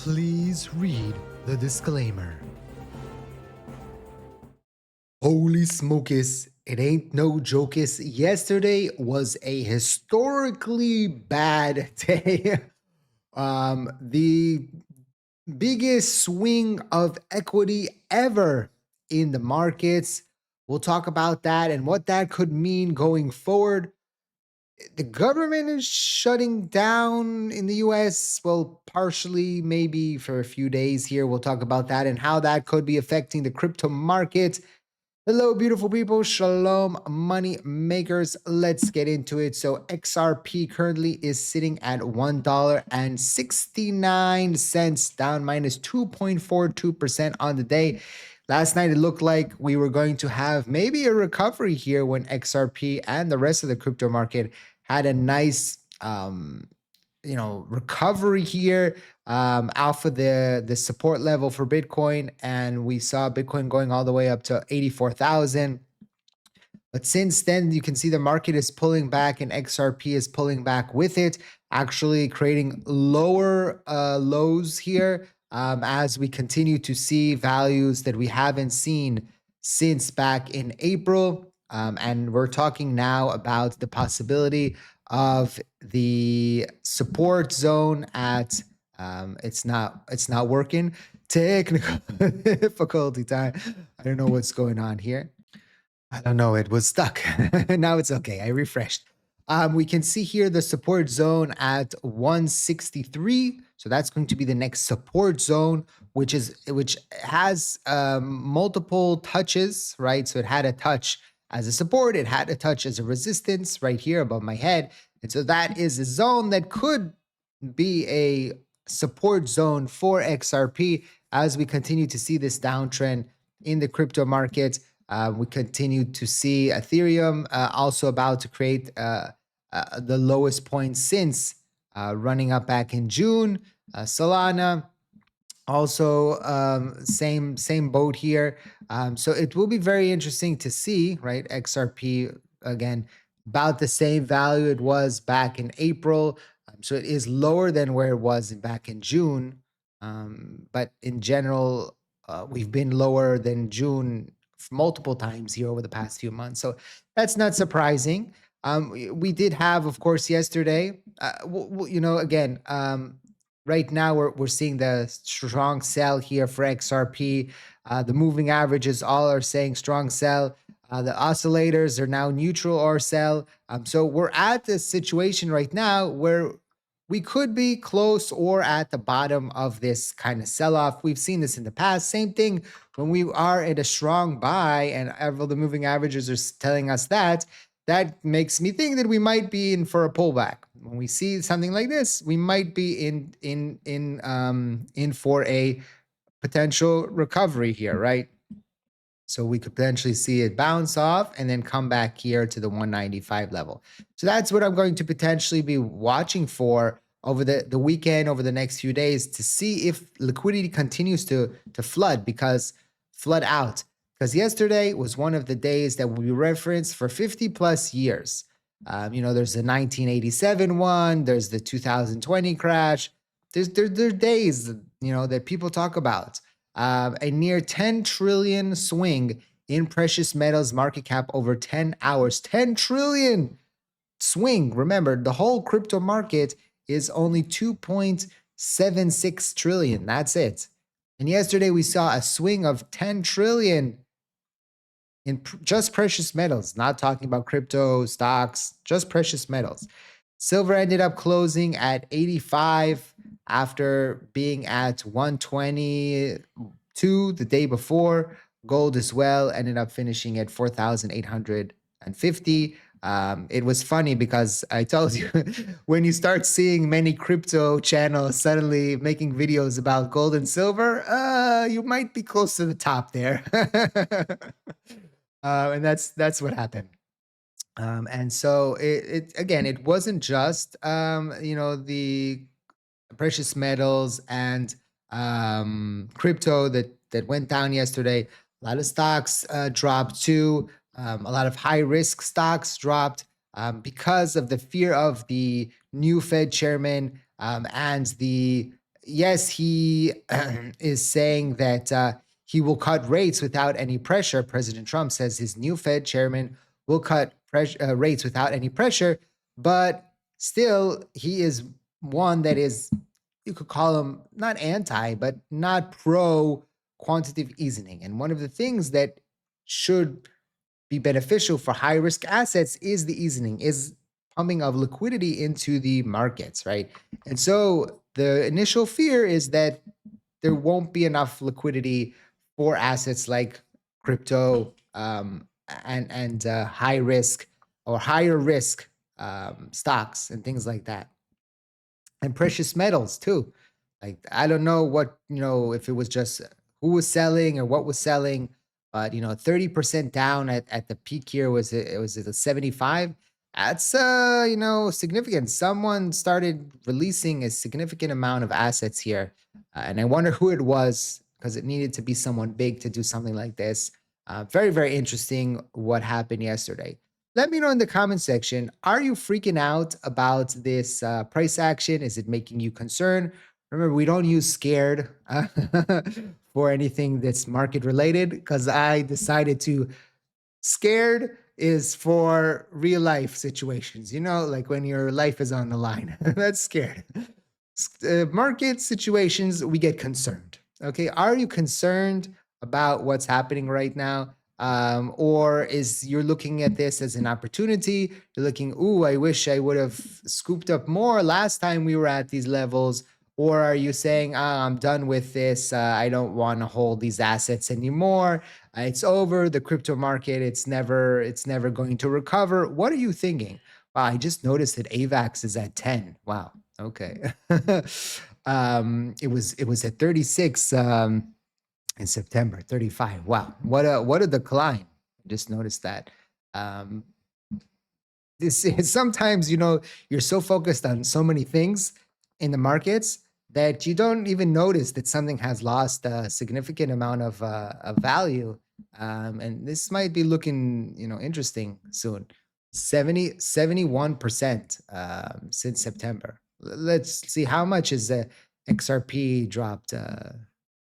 Please read the disclaimer. Holy smokus, it ain't no jokes. Yesterday was a historically bad day. The biggest swing of equity ever in the markets. We'll talk about that and what that could mean going forward. The government is shutting down in the US. Well, partially, maybe for a few days here. We'll talk about that and how that could be affecting the crypto market. Hello, beautiful people. Shalom, money makers. Let's get into it. So, XRP currently is sitting at $1.69, down minus 2.42% on the day. Last night, it looked like we were going to have maybe a recovery here when XRP and the rest of the crypto market had a nice, recovery here off of the support level for Bitcoin, and we saw Bitcoin going all the way up to 84,000. But since then, you can see the market is pulling back and XRP is pulling back with it, actually creating lower lows here as we continue to see values that we haven't seen since back in April. And we're talking now about the possibility of the support zone at it's not working. Technical difficulty time. I don't know what's going on here. I don't know. It was stuck. Now it's okay. I refreshed. We can see here the support zone at 163. So that's going to be the next support zone, which has multiple touches, right? So it had a touch as a support, it had a touch as a resistance right here above my head. And so that is a zone that could be a support zone for XRP as we continue to see this downtrend in the crypto market. We continue to see Ethereum also about to create the lowest point since running up back in June. Solana also same boat here. So it will be very interesting to see, right? XRP again about the same value it was back in April. So it is lower than where it was back in June. But in general, we've been lower than June multiple times here over the past few months. So that's not surprising. We did have, of course, yesterday, again, right now we're seeing the strong sell here for XRP. The moving averages all are saying strong sell. The oscillators are now neutral or sell. So we're at this situation right now where we could be close or at the bottom of this kind of sell-off. We've seen this in the past. Same thing when we are at a strong buy and all the moving averages are telling us that makes me think that we might be in for a pullback. When we see something like this, we might be in for a potential recovery here, right? So we could potentially see it bounce off and then come back here to the 195 level. So that's what I'm going to potentially be watching for over the weekend, over the next few days, to see if liquidity continues to flood out. Because yesterday was one of the days that we referenced for 50 plus years. There's the 1987 one, there's the 2020 crash. There are days, that people talk about. A near 10 trillion swing in precious metals market cap over 10 hours. 10 trillion swing. Remember, the whole crypto market is only 2.76 trillion. That's it. And yesterday we saw a swing of 10 trillion in just precious metals, not talking about crypto, stocks, just precious metals. Silver ended up closing at 85 after being at 122 the day before. Gold as well ended up finishing at 4,850. It was funny because I told you, when you start seeing many crypto channels suddenly making videos about gold and silver, you might be close to the top there. And that's what happened. And so it wasn't just the precious metals and crypto that went down yesterday. A lot of stocks dropped too. A lot of high risk stocks dropped because of the fear of the new Fed chairman and the yes, he is saying that he will cut rates without any pressure. President Trump says his new Fed chairman will cut rates without any pressure, but still, he is one that is, you could call him not anti, but not pro quantitative easing. And one of the things that should be beneficial for high risk assets is the easing, is pumping of liquidity into the markets, right? And so the initial fear is that there won't be enough liquidity for assets like crypto, and high risk or higher risk stocks and things like that, and precious metals too. Like, I don't know what, if it was just who was selling or what was selling, but 30% down at the peak here, was it a 75? That's significant. Someone started releasing a significant amount of assets here. And I wonder who it was, because it needed to be someone big to do something like this. Very, very interesting what happened yesterday. Let me know in the comment section, are you freaking out about this price action? Is it making you concerned? Remember, we don't use scared for anything that's market related, because I decided to, scared is for real life situations, like when your life is on the line. That's scared. Market situations, we get concerned. Okay. Are you concerned about what's happening right now? Or is you're looking at this as an opportunity? You're looking, ooh, I wish I would have scooped up more last time we were at these levels. Or are you saying, I'm done with this. I don't want to hold these assets anymore. It's over. The crypto market, it's never going to recover. What are you thinking? Wow, I just noticed that AVAX is at 10. Wow. Okay. It was at 36 in September, 35. Wow. What a decline. Just noticed that. Um, this is sometimes, you're so focused on so many things in the markets that you don't even notice that something has lost a significant amount of value. And this might be looking, interesting soon. 71% since September. Let's see how much is the XRP dropped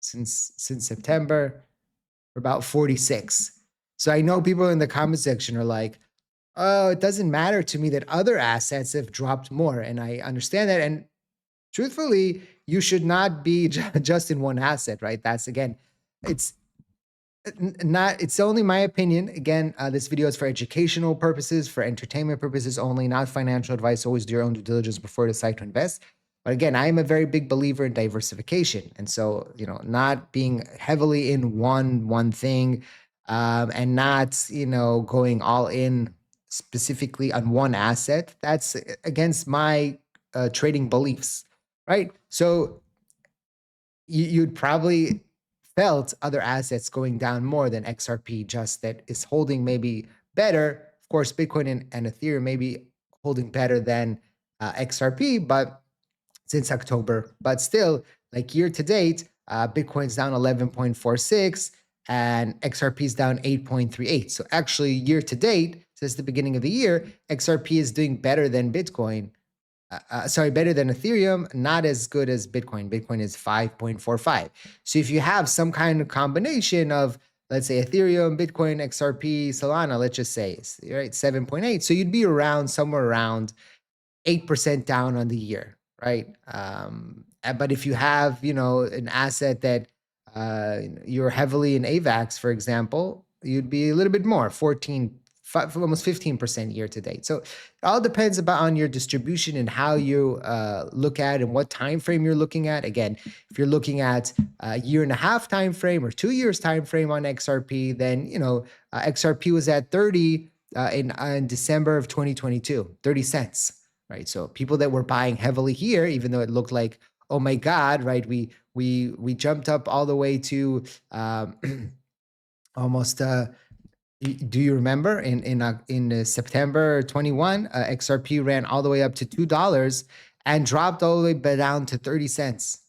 since September. For about 46. So I know people in the comment section are like, oh, it doesn't matter to me that other assets have dropped more. And I understand that. And truthfully, you should not be just in one asset, right? That's, again, it's not, it's only my opinion. Again, this video is for educational purposes, for entertainment purposes only, not financial advice. Always do your own due diligence before you decide to invest. But again, I am a very big believer in diversification. And so, not being heavily in one thing, and not, going all in specifically on one asset, that's against my trading beliefs, right? So you'd probably felt other assets going down more than XRP, just that is holding maybe better. Of course, Bitcoin and Ethereum maybe holding better than XRP, but since October, but still, like year to date, Bitcoin's down 11.46 and XRP is down 8.38. So actually, year to date, since the beginning of the year, XRP is doing better than Bitcoin. Better than Ethereum, not as good as Bitcoin. Bitcoin is 5.45. So if you have some kind of combination of, let's say, Ethereum, Bitcoin, XRP, Solana, let's just say, right, 7.8. So you'd be around somewhere around 8% down on the year, right? But if you have, an asset that you're heavily in AVAX, for example, you'd be a little bit more, 14, almost 15% year to date. So it all depends on your distribution and how you look at and what time frame you're looking at. Again, if you're looking at a year and a half time frame or 2 years time frame on XRP, then XRP was at 30 in December of 2022, 30 cents. Right. So people that were buying heavily here, even though it looked like, oh my God, right, we jumped up all the way to almost do you remember in September 21, XRP ran all the way up to $2 and dropped all the way down to 30 cents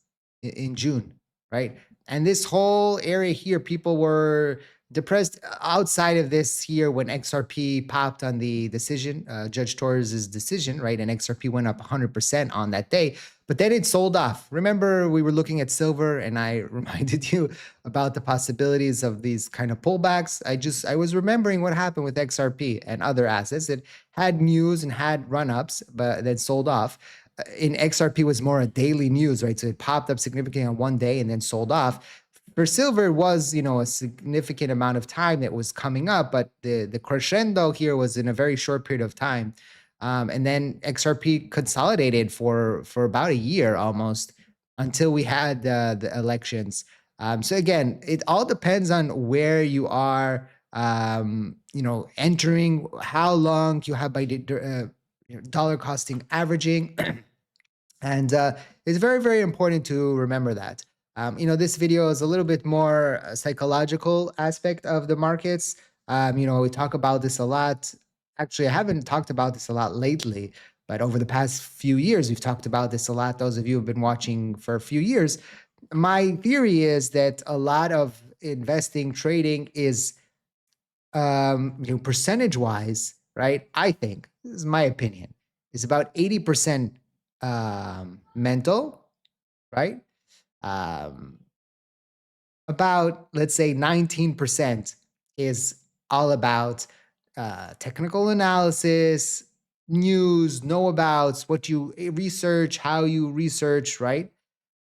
in June, right? And this whole area here, people were depressed outside of this here when XRP popped on the decision, Judge Torres's decision, right? And XRP went up 100% on that day. But then it sold off. Remember, we were looking at silver, and I reminded you about the possibilities of these kind of pullbacks. I was remembering what happened with XRP and other assets that had news and had run ups, but then sold off. In XRP was more a daily news, right? So it popped up significantly on one day and then sold off. For silver, it was a significant amount of time that was coming up, but the crescendo here was in a very short period of time. And then XRP consolidated for about a year almost until we had the elections. So again, it all depends on where you are, entering, how long you have by dollar costing averaging. And it's very, very important to remember that. This video is a little bit more psychological aspect of the markets. We talk about this a lot. Actually, I haven't talked about this a lot lately, but over the past few years, we've talked about this a lot. Those of you who have been watching for a few years, my theory is that a lot of investing, trading is, percentage wise, right? I think this is my opinion. It's about 80% mental, right? Um, about, let's say, 19% is all about technical analysis, news, know abouts, what you research, how you research, right?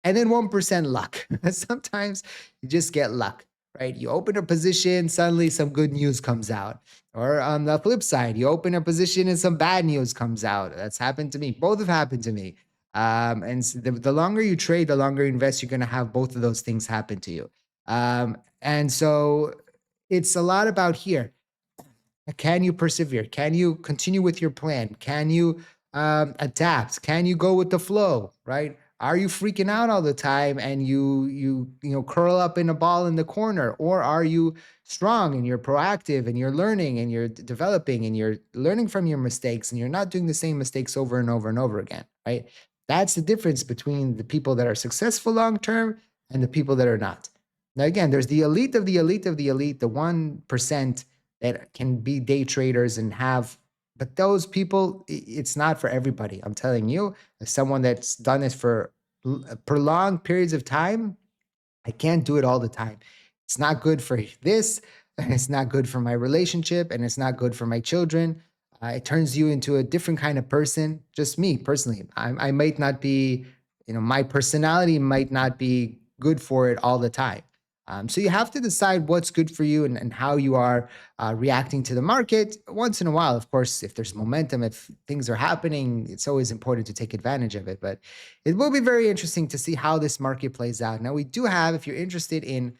And then 1% luck. Sometimes you just get luck, right? You open a position, suddenly some good news comes out. Or on the flip side, you open a position and some bad news comes out. That's happened to me. Both have happened to me. And the longer you trade, the longer you invest, you're going to have both of those things happen to you. And so it's a lot about here. Can you persevere? Can you continue with your plan? Can you adapt? Can you go with the flow? Right? Are you freaking out all the time and you curl up in a ball in the corner, or are you strong and you're proactive and you're learning and you're developing and you're learning from your mistakes and you're not doing the same mistakes over and over and over again? Right? That's the difference between the people that are successful long term and the people that are not. Now, again, there's the elite of the elite of the elite, the 1% that can be day traders and have, but those people, it's not for everybody. I'm telling you, as someone that's done this for prolonged periods of time, I can't do it all the time. It's not good for this, and it's not good for my relationship, and it's not good for my children. It turns you into a different kind of person. Just me personally, I might not be, my personality might not be good for it all the time. So you have to decide what's good for you and how you are reacting to the market. Once in a while, of course, if there's momentum, if things are happening, it's always important to take advantage of it. But it will be very interesting to see how this market plays out. Now, we do have, if you're interested in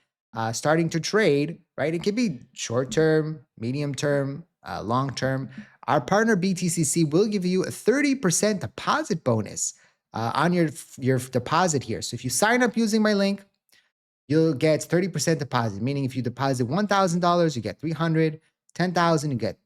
starting to trade, right? It could be short term, medium term, long term. Our partner BTCC will give you a 30% deposit bonus on your deposit here. So if you sign up using my link, you'll get 30% deposit, meaning if you deposit $1,000, you get 300, 10,000, you get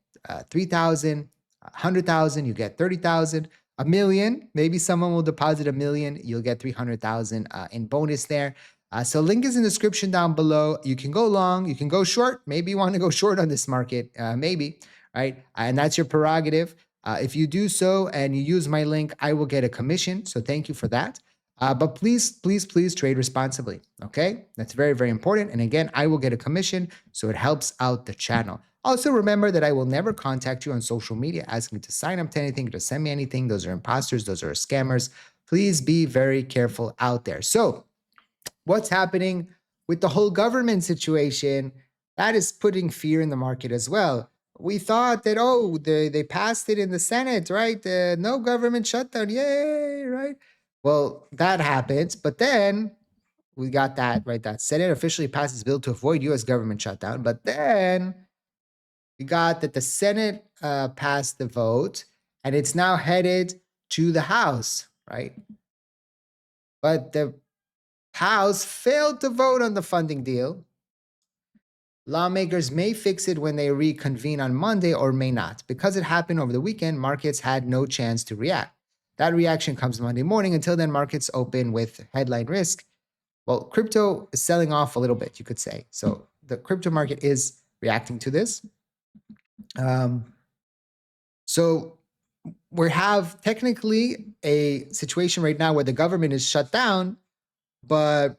3,000, 100,000, you get 30,000, a million, maybe someone will deposit a million, you'll get 300,000 in bonus there. So link is in the description down below. You can go long, you can go short. Maybe you want to go short on this market, maybe, right? And that's your prerogative. If you do so and you use my link, I will get a commission. So thank you for that. But please, please, please trade responsibly. Okay. That's very, very important. And again, I will get a commission. So it helps out the channel. Also, remember that I will never contact you on social media asking you to sign up to anything, to send me anything. Those are imposters. Those are scammers. Please be very careful out there. So what's happening with the whole government situation? That is putting fear in the market as well. We thought that, oh, they passed it in the Senate, right? No government shutdown. Yay, right? Well, that happens. But then we got that, right? That Senate officially passes bill to avoid US government shutdown. But then we got that the Senate passed the vote and it's now headed to the House, right? But the House failed to vote on the funding deal. Lawmakers may fix it when they reconvene on Monday or may not. Because it happened over the weekend, markets had no chance to react. That reaction comes Monday morning. Until then, markets open with headline risk. Well, crypto is selling off a little bit, you could say. So the crypto market is reacting to this. So we have technically a situation right now where the government is shut down, but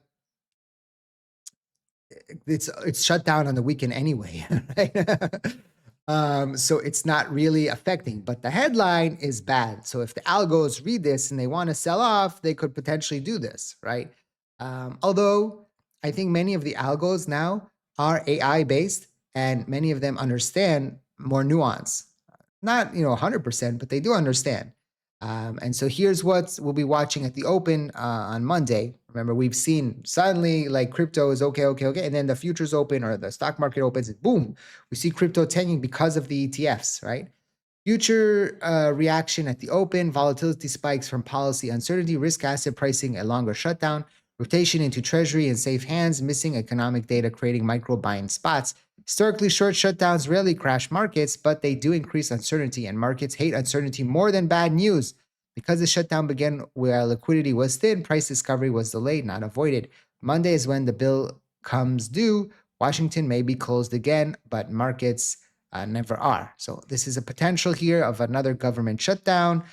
it's shut down on the weekend anyway, right? So it's not really affecting, but the headline is bad. So if the algos read this and they want to sell off, they could potentially do this, right? Although I think many of the algos now are AI based, and many of them understand more nuance. Not 100%, but they do understand. And so here's what we'll be watching at the open on Monday. Remember, we've seen suddenly like crypto is okay, okay, okay. And then the futures open or the stock market opens, and boom, we see crypto tanking because of the ETFs, right? Future reaction at the open, volatility spikes from policy uncertainty, risk asset pricing, a longer shutdown, rotation into treasury and safe hands, missing economic data, creating micro buying spots. Historically, short shutdowns rarely crash markets, but they do increase uncertainty, and markets hate uncertainty more than bad news. Because the shutdown began where liquidity was thin, price discovery was delayed, not avoided. Monday is when the bill comes due. Washington may be closed again, but markets never are. So this is a potential here of another government shutdown.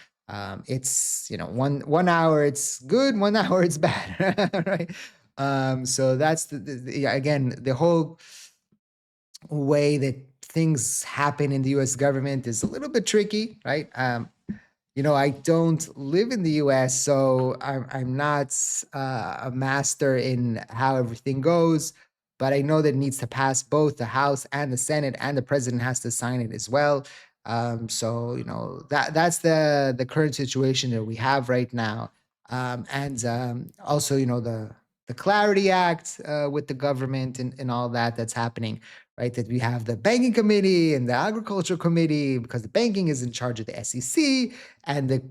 It's 1 hour it's good, 1 hour it's bad, right? So that's again the whole way that things happen in the U.S. government is a little bit tricky, right? I don't live in the U.S., so I'm not a master in how everything goes. But I know that it needs to pass both the House and the Senate, and the president has to sign it as well. So that's the current situation that we have right now, and also the Clarity Act with the government and all that's happening, right? That we have the banking committee and the agriculture committee, because the banking is in charge of the SEC and the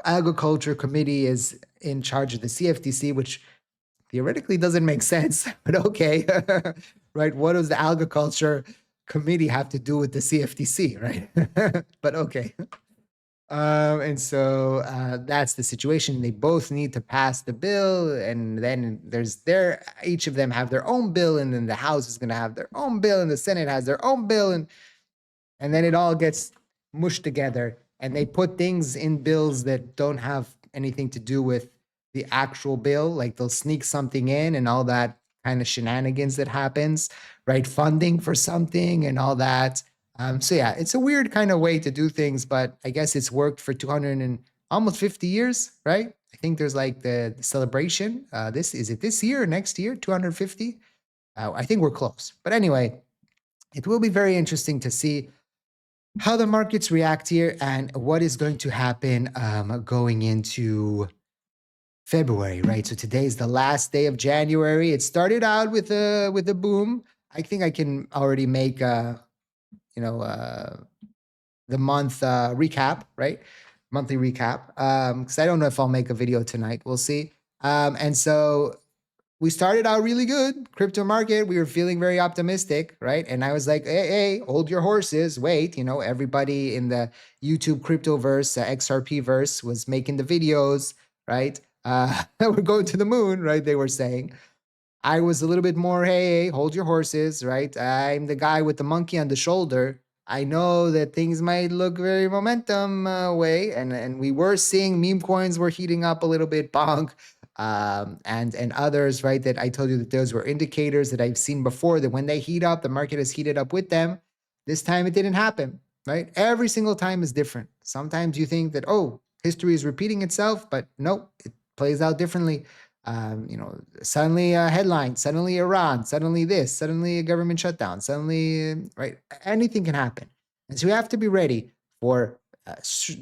agriculture committee is in charge of the CFTC, which theoretically doesn't make sense, but okay, right? What does the agriculture committee have to do with the CFTC, right? But okay. And so that's the situation. They both need to pass the bill, and then each of them have their own bill, and then the House is going to have their own bill, and the Senate has their own bill, and then it all gets mushed together, and they put things in bills that don't have anything to do with the actual bill. Like they'll sneak something in and all that kind of shenanigans that happens, right? Funding for something and all that. So yeah, it's a weird kind of way to do things, but I guess it's worked for 200 and almost 50 years, right? I think there's like the celebration. This year or next year? 250? I think we're close. But anyway, it will be very interesting to see how the markets react here and what is going to happen going into February, right? So today is the last day of January. It started out with a boom. I think I can already make the month recap, right? Monthly recap. Because I don't know if I'll make a video tonight. We'll see. And so we started out really good. Crypto market, we were feeling very optimistic, right? And I was like, hey, hold your horses. Wait, everybody in the YouTube cryptoverse, XRP verse was making the videos, right? We're going to the moon, right? They were saying. I was a little bit more, hey, hold your horses, right? I'm the guy with the monkey on the shoulder. I know that things might look very momentum way, and we were seeing meme coins were heating up a little bit, bonk, and others, right? That I told you that those were indicators that I've seen before, that when they heat up, the market has heated up with them. This time it didn't happen, right? Every single time is different. Sometimes you think that, oh, history is repeating itself, but nope, it plays out differently. Suddenly a headline, suddenly Iran, suddenly this, suddenly a government shutdown, suddenly, right? Anything can happen. And so we have to be ready for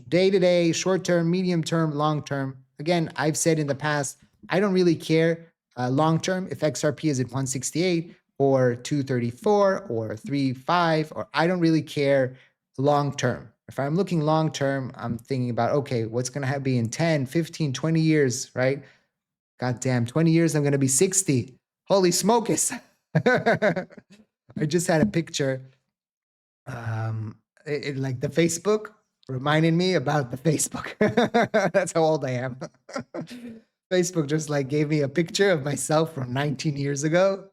day to day, short term, medium term, long term. Again, I've said in the past, I don't really care long term if XRP is at 168 or 234 or 35, or I don't really care long term. If I'm looking long term, I'm thinking about, okay, what's going to be in 10, 15, 20 years, right? God damn, 20 years, I'm going to be 60. Holy smokus. I just had a picture. Like the Facebook reminded me about the Facebook. That's how old I am. Facebook just like gave me a picture of myself from 19 years ago.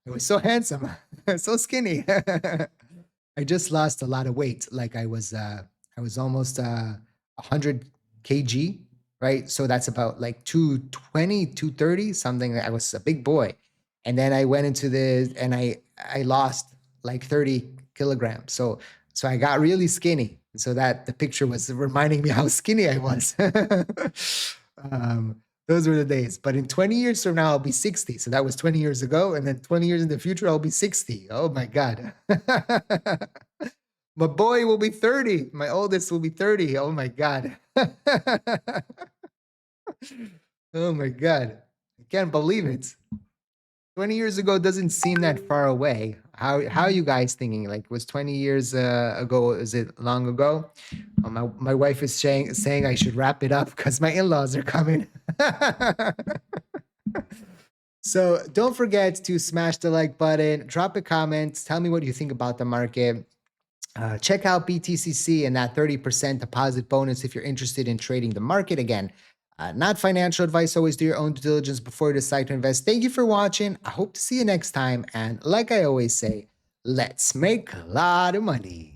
I was so handsome, so skinny. I just lost a lot of weight. Like I was almost 100 kg, right? So that's about like 220, 230, something. I was a big boy. And then I went into and I lost like 30 kilograms. So I got really skinny. And so that the picture was reminding me how skinny I was. Those were the days. But in 20 years from now, I'll be 60. So that was 20 years ago. And then 20 years in the future, I'll be 60. Oh my God. My boy will be 30. My oldest will be 30. Oh my God. Oh my God. I can't believe it. 20 years ago doesn't seem that far away. How are you guys thinking? Like, was 20 years ago, is it long ago? My wife is saying I should wrap it up because my in-laws are coming. So don't forget to smash the like button, drop a comment, tell me what you think about the market. Check out BTCC and that 30% deposit bonus if you're interested in trading the market. Again, not financial advice. Always do your own due diligence before you decide to invest. Thank you for watching. I hope to see you next time. And like I always say, let's make a lot of money.